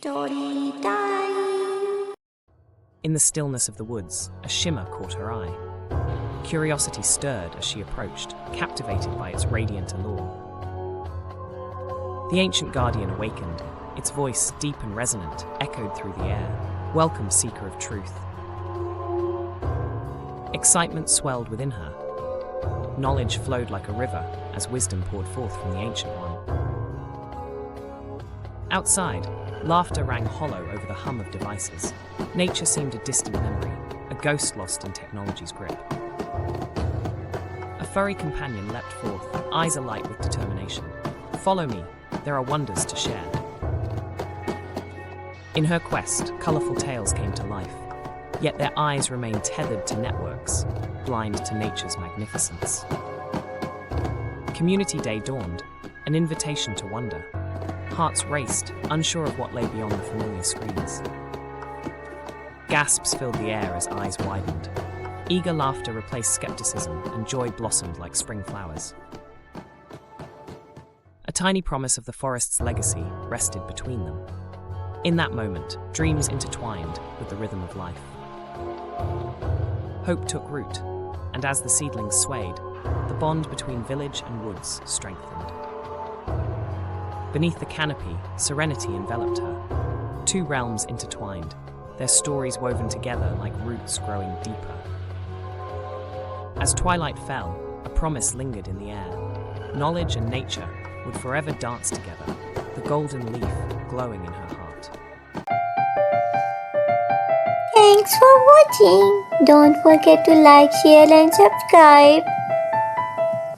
Storytime. In the stillness of the woods, a shimmer caught her eye. Curiosity stirred as she approached, captivated by its radiant allure. The ancient guardian awakened, its voice, deep and resonant, echoed through the air. Welcome, seeker of truth. Excitement swelled within her. Knowledge flowed like a river as wisdom poured forth from the Ancient One. Outside, laughter rang hollow over the hum of devices. Nature seemed a distant memory, a ghost lost in technology's grip. A furry companion leapt forth, eyes alight with determination. Follow me, there are wonders to share. In her quest, colourful tales came to life, yet their eyes remained tethered to networks, blind to nature's magnificence. Community Day dawned, an invitation to wonder. Hearts raced, unsure of what lay beyond the familiar screens. Gasps filled the air as eyes widened. Eager laughter replaced skepticism, and joy blossomed like spring flowers. A tiny promise of the forest's legacy rested between them. In that moment, dreams intertwined with the rhythm of life. Hope took root, and as the seedlings swayed, the bond between village and woods strengthened. Beneath the canopy, serenity enveloped her. Two realms intertwined, their stories woven together like roots growing deeper. As twilight fell, a promise lingered in the air. Knowledge and nature would forever dance together, the golden leaf glowing in her heart. Thanks for watching. Don't forget to like, share and subscribe.